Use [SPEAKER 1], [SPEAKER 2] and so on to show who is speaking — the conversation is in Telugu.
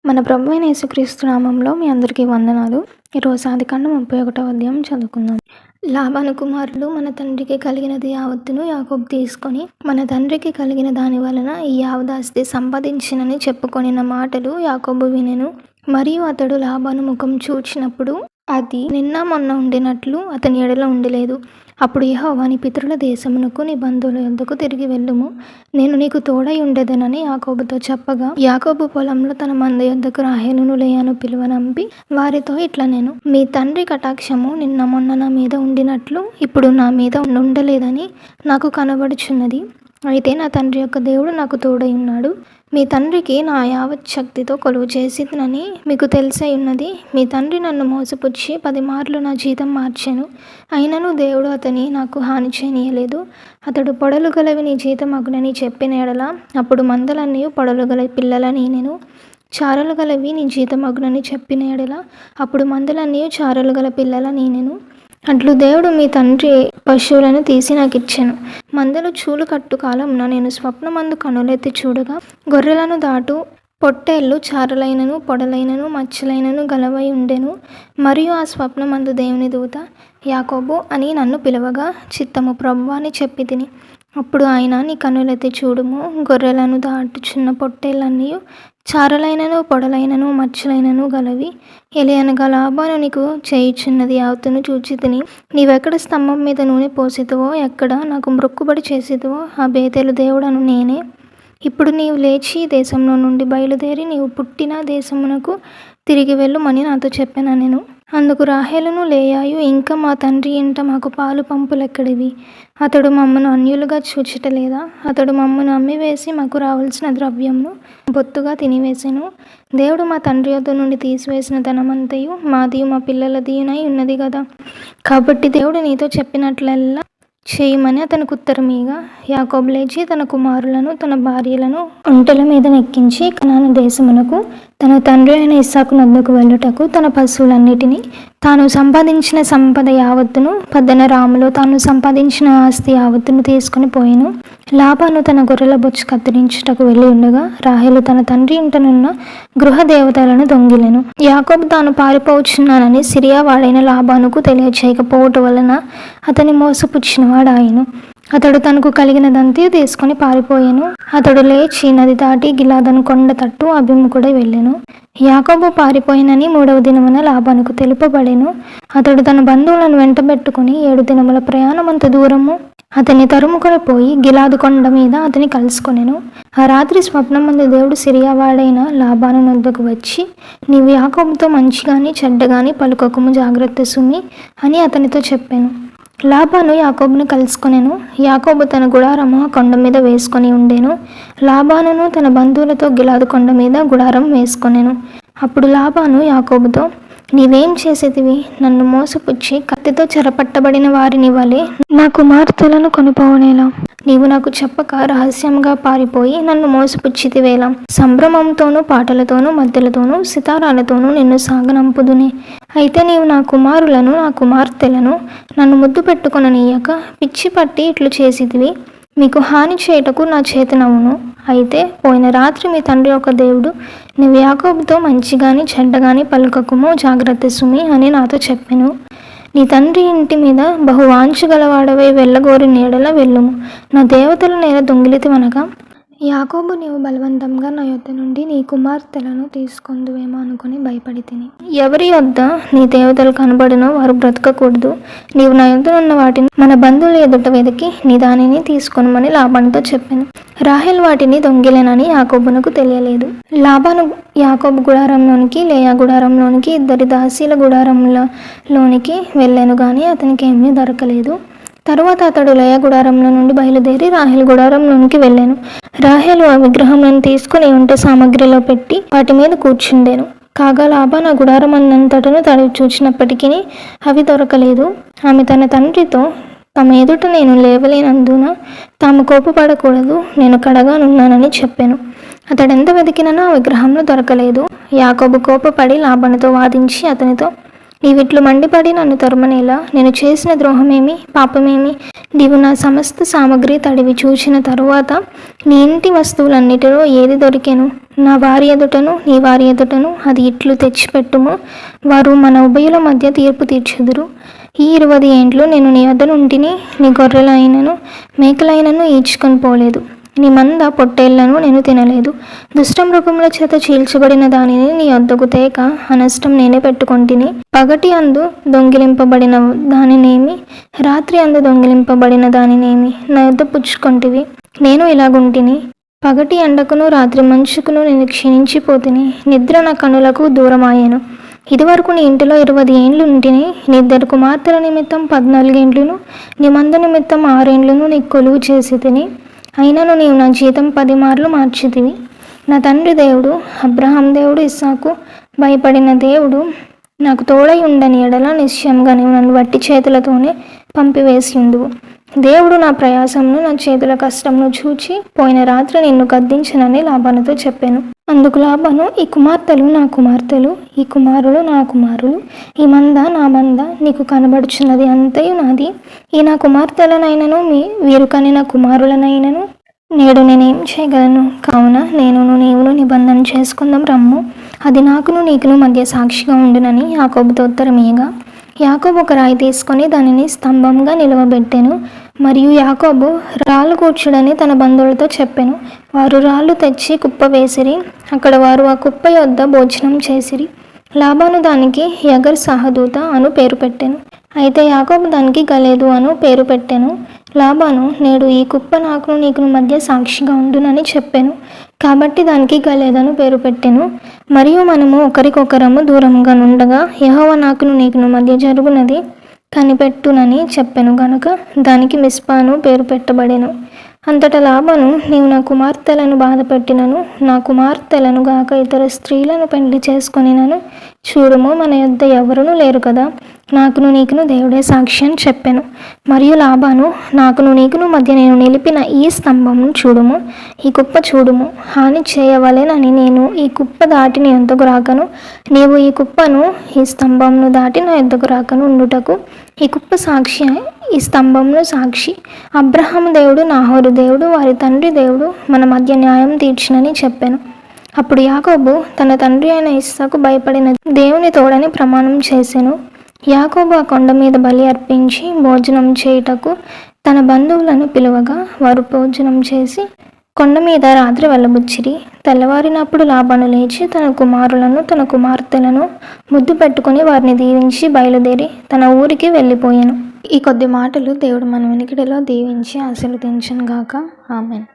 [SPEAKER 1] మన ప్రభువైన యేసుక్రీస్తు నామంలో మీ అందరికీ వందనాలు. ఈరోజు ఆదికాండం 31వ అధ్యాయం చదువుకుందాం. లాబాను కుమారులు మన తండ్రికి కలిగినది యావత్తును యాకోబు తీసుకొని మన తండ్రికి కలిగిన దాని వలన ఈ యావదాస్తి సంపాదించినని చెప్పుకొనిన మాటలు యాకోబు వినెను. మరియు అతడు లాబాను ముఖం చూచినప్పుడు అది నిన్న మొన్న ఉండినట్లు అతని ఎడల ఉండలేదు. అప్పుడు యెహోవా నీ పితరుల దేశమునకు నీ బంధువుల యొద్దకు తిరిగి వెళ్ళుము, నేను నీకు తోడై ఉండేదనని యాకోబుతో చెప్పగా, యాకోబు పొలంలో తన మంద యొద్దకు రాహేలును లేయాను పిలువనంపి వారితో ఇట్లా నేను మీ తండ్రి కటాక్షము నిన్న మొన్న నా మీద ఉండినట్లు ఇప్పుడు నా మీద ఉండలేదని నాకు కనబడుచున్నది. అయితే నా తండ్రి యొక్క దేవుడు నాకు తోడై ఉన్నాడు. మీ తండ్రికి నా యావత్ శక్తితో కొలువు చేసినని మీకు తెలిసై ఉన్నది. మీ తండ్రి నన్ను మోసపుచ్చి 10 మార్లు నా జీతం మార్చెను. అయినను దేవుడు అతని నాకు హాని చేయనీయలేదు. అతడు పొడలు గలవి నీ జీతం అగునని చెప్పిన ఎడల అప్పుడు మందలన్నీ పొడలు గల పిల్లలని నేను చారలు గలవి నీ జీతం అగునని చెప్పిన ఎడల అప్పుడు మందలన్నీ చారలు గల పిల్లలని నేను అట్లు దేవుడు మీ తండ్రి పశువులను తీసి నాకు ఇచ్చాను. మందలు చూలు కట్టు కాలమున నేను స్వప్నమందు కనులెత్తి చూడగా గొర్రెలను దాటు పొట్టేళ్ళు చారలైనను పొడలైనను మచ్చలైనను గలవై ఉండెను. మరియు ఆ స్వప్నమందు దేవుని దూత యాకోబు అని నన్ను పిలవగా చిత్తము ప్రభువా అని చెప్పి తిని. అప్పుడు ఆయన నీ కన్నులెత్తి చూడుము, గొర్రెలను దాటుచున్న పొట్టేళ్ళన్నీ చారలైనను పొడలైనను మచ్చలైనను గలవి. ఎలియనగా లాబాను నీకు చేయుచున్నది యావత్తును చూచి తిని. నీవెక్కడ స్తంభం మీద నూనె పోసితివో, ఎక్కడ నాకు మ్రొక్కుబడి చేసితివో ఆ బేతేలు దేవుడను నేనే. ఇప్పుడు నీవు లేచి దేశంలో నుండి బయలుదేరి నీవు పుట్టిన దేశమునకు తిరిగి వెళ్ళుమని నాతో చెప్పాను నేను. అందుకు రాహేలును లేయాయు ఇంకా మా తండ్రి ఇంట మాకు పాలు పంపులెక్కడివి? అతడు మమ్మను అన్యులుగా చూచటలేదా? అతడు మమ్మను అమ్మివేసి మాకు రావాల్సిన ద్రవ్యమును బొత్తుగా తినివేసెను. దేవుడు మా తండ్రి యొద్ద నుండి తీసివేసిన ధనమంతయు మాదియు మా పిల్లలదియునై ఉన్నది కదా. కాబట్టి దేవుడు నీతో చెప్పినట్లల్లా చేయమని అతనికి ఉత్తరమీగా యాకోబు లేచి తన కుమారులను తన భార్యలను ఒంటెల మీద నెక్కించి కనాను దేశమునకు తన తండ్రి అయిన ఇస్సాకు నొద్దకు వెళ్ళుటకు తన పశువులన్నిటినీ తాను సంపాదించిన సంపద యావత్తును పద్దనరాములో తాను సంపాదించిన ఆస్తి యావత్తును తీసుకుని పోయెను. లాబాను తన గొర్రెల బొచ్చు కత్తిరించుటకు వెళ్ళి ఉండగా రాహేలు తన తండ్రి ఇంటనున్న గృహ దేవతలను దొంగిలెను. యాకోబు తాను పారిపోవచ్చున్నానని సిరియా వాడైన లాబానుకు తెలియచేయకపోవటం వలన అతని మోసపుచ్చినవాడు ఆయను. అతడు తనకు కలిగినదంతా తీసుకొని పారిపోయాను. అతడు లేచి నది దాటి గిలాదను కొండ తట్టు అభిముఖుడై వెళ్ళెను. యాకోబు పారిపోయినని 3వ దినమున లాబానుకు తెలుపబడెను. అతడు తన బంధువులను వెంటబెట్టుకుని 7 దినముల ప్రయాణమంత దూరము అతన్ని తరుముకొని పోయి గిలాదు కొండ మీద అతని కలుసుకొనెను. ఆ రాత్రి స్వప్నమందు దేవుడు సిరియా వాడైన లాబాను నొద్దకు వచ్చి, నీవు యాకోబుతో మంచిగాని చెడ్డగాని పలుకకుము, జాగ్రత్త సుమి అని అతనితో చెప్పాను. లాబాను యాకోబును కలుసుకొనెను. యాకోబు తన గుడారము ఆ కొండ మీద వేసుకొని ఉండెను. లాబానును తన బంధువులతో గిలాదు కొండ మీద గుడారం వేసుకొనెను. అప్పుడు లాబాను యాకోబుతో, నీవేం చేసేదివి? నన్ను మోసపుచ్చి కత్తితో చెరపట్టబడిన వారిని వలె నా కుమార్తెలను కొనుపోవనేలా? నీవు నాకు చెప్పక రహస్యంగా పారిపోయి నన్ను మోసపుచ్చితివేలా? సంభ్రమంతోనూ పాటలతోనూ మద్దెలతోనూ సితారాలతోనూ నిన్ను సాగనంపుదునే. అయితే నీవు నా కుమారులను నా కుమార్తెలను నన్ను ముద్దు పెట్టుకొననీయక పిచ్చి పట్టి ఇట్లు చేసితివి. మీకు హాని చేయుటకు నా చేతనవును. అయితే పోయిన రాత్రి మీ తండ్రి యొక్క దేవుడు నీవు యాకోబుతో మంచిగాని చెడ్డగాని పలుకకుము, జాగ్రత్త సుమి అని నాతో చెప్పెను. నీ తండ్రి ఇంటి మీద బహు వాంఛ గలవాడవై వెళ్ళగోరి నీడల వెళ్ళుము. నా దేవతల నేల దొంగిలితివనగా యాకోబు నీవు బలవంతంగా నా యొద్ద నుండి నీ కుమార్తెలను తీసుకొందువేమో అనుకుని భయపడి తిని. ఎవరి యొద్ద నీ దేవతలు కనబడినో వారు బ్రతకకూడదు. నీవు నా యొద్ద ఉన్న వాటిని మన బంధువుల ఎదుట వెతికి నీ దానిని తీసుకొనమని లాబానుతో చెప్పాను. రాహేల్ వాటిని దొంగిలెనని యాకోబునకు తెలియలేదు. లాబాను యాకోబు గుడారంలోనికి లేయా గుడారంలోనికి 2 దాసీల గుడారంలోనికి వెళ్ళాను గాని అతనికి ఏమీ దొరకలేదు. తరువాత అతడు లేయా గుడారంలో నుండి బయలుదేరి రాహేల్ గుడారంలోనికి వెళ్ళాను. రాహేలు ఆ విగ్రహంలను తీసుకుని ఒంటె సామగ్రిలో పెట్టి వాటి మీద కూర్చుండెను. కాగా లాబాను ఆ గుడారం అంతటను తడివి చూచినప్పటికీ అవి దొరకలేదు. ఆమె తన తండ్రితో, తమ ఎదుట నేను లేవలేనందున తాము కోపపడకూడదు, నేను కడగానున్నానని చెప్పాను. అతడెంత వెతికినను ఆ విగ్రహంలో దొరకలేదు. యాకోబు కోపపడి లాబానుతో వాదించి అతనితో, నీవిట్లు మండిపడి నన్ను తరుమనేలా? నేను చేసిన ద్రోహమేమి, పాపమేమి? నీవు నా సమస్త సామగ్రి తడివి చూచిన తరువాత నీ ఇంటి వస్తువులన్నిటిలో ఏది దొరికెను? నా వారి ఎదుటను నీ వారి ఎదుటను అది ఇట్లు తెచ్చిపెట్టుము. వారు మన ఉభయుల మధ్య తీర్పు తీర్చుదురు. ఈ 20 ఏండ్లు నేను నీ వద్ద నుంటిని. నీ గొర్రెలైనను మేకలైనను ఈడ్చుకొని పోలేదు. నీ మంద పొట్టేళ్లను నేను తినలేదు. దుష్టమృగముల చేత చీల్చబడిన దానిని నీ వద్దకు తేక అనష్టం నేనే పెట్టుకొంటిని. పగటి అందు దొంగిలింపబడిన దానినేమి, రాత్రి అందు దొంగిలింపబడిన దానినేమి నా యొద్ద పుచ్చుకొంటివి. నేను ఇలాగుంటిని. పగటి ఎండకును రాత్రి మంచుకును నేను క్షీణించిపోతిని. నిద్ర నా కనులకు దూరమాయెను. ఇదివరకు నీ ఇంటిలో 20 ఏండ్లు ఉంటిని. నీ 2 కుమార్తెల నిమిత్తం 14 ఏండ్లును, నీ మంద నిమిత్తం 6 ఏండ్లును నీకు కొలువు చేసి తిని. అయినను నీవు నా జీతం 10 మార్లు మార్చితివి. నా తండ్రి దేవుడు, అబ్రహాం దేవుడు, ఇస్సాకు భయపడిన దేవుడు నాకు తోడై ఉండని ఎడల నిశ్చయంగా నీవు నన్ను వట్టి చేతులతోనే పంపివేసి ఉందువు. దేవుడు నా ప్రయాసమును నా చేతుల కష్టమును చూచి పోయిన రాత్రి నిన్ను గద్దించనని లాబానుతో చెప్పాను. అందుకు లాబాను, ఈ కుమార్తెలు నా కుమార్తెలు, ఈ కుమారులు నా కుమారులు, ఈ మంద నా మంద, నీకు కనబడుచున్నది అంతయు నాది. ఈ నా కుమార్తెలనైనను వీరు కనిన కుమారులనైనను నేడు నేనేం చేయగలను? కావున నేనును నీవును నిబంధన చేసుకుందాం రమ్ము. అది నాకును నీకును మధ్య సాక్షిగా ఉండునని యాకోబుతో ఉత్తరమీయగా, యాకోబు ఒక రాయి తీసుకొని దానిని స్తంభంగా నిలవబెట్టెను. మరియు యాకోబు రాళ్ళు కూర్చుడని తన బంధువులతో చెప్పెను. వారు రాళ్ళు తెచ్చి కుప్ప వేసిరి. అక్కడ వారు ఆ కుప్ప యొద్ద భోజనం చేసిరి. లాబాను దానికి యగర్ సహదూత అను పేరు పెట్టెను. అయితే యాకోబు దానికి గలేదు అను పేరు పెట్టెను. లాబాను, నేడు ఈ కుప్ప నాకును నీకును మధ్య సాక్షిగా ఉండునని చెప్పెను. కాబట్టి దానికి గలేదను పేరు పెట్టెను. మరియు మనము ఒకరికొకరము దూరంగా నుండగా యెహోవా నాకును నీకును మధ్య జరుగునది కనిపెట్టునని చెప్పెను గనుక దానికి మిస్పాను పేరు పెట్టబడెను. అంతటా లాబాను, నీవు నా కుమార్తెలను బాధపెట్టినను, నా కుమార్తెలను గాక ఇతర స్త్రీలను పెండ్లి చేసుకొనినను చూడుము, మన యొద్ద ఎవరునూ లేరు కదా, నాకును నీకును దేవుడే సాక్షి అని చెప్పెను. మరియు లాబాను, నాకును నీకును మధ్య నేను నిలిపిన ఈ స్తంభమును చూడుము, ఈ కుప్ప చూడుము. హాని చేయవలెనని నేను ఈ కుప్ప దాటి నీ యొద్దకు రాకను, నీవు ఈ కుప్పను ఈ స్తంభమును దాటి నా యొద్దకు రాకను ఉండుటకు ఈ కుప్ప సాక్షి, ఈ స్తంభమును సాక్షి. అబ్రహాము దేవుడు, నాహోరు దేవుడు, వారి తండ్రి దేవుడు మన మధ్య న్యాయం తీర్చునని చెప్పెను. అప్పుడు యాకోబు తన తండ్రి అయిన ఇస్సాకు భయపడిన దేవుని తోడని ప్రమాణం చేసెను. యాకోబు ఆ కొండ మీద బలి అర్పించి భోజనం చేయుటకు తన బంధువులను పిలువగా వారు భోజనం చేసి కొండ మీద రాత్రి వెళ్ళబుచ్చిరి. తెల్లవారినప్పుడు లాబాను లేచి తన కుమారులను తన కుమార్తెలను ముద్దు పెట్టుకుని వారిని దీవించి బయలుదేరి తన ఊరికి వెళ్ళిపోయాను. ఈ కొద్ది మాటలు దేవుడు మన వినికిడిలో దీవించి ఆశీర్వదించును గాక. ఆమేన్.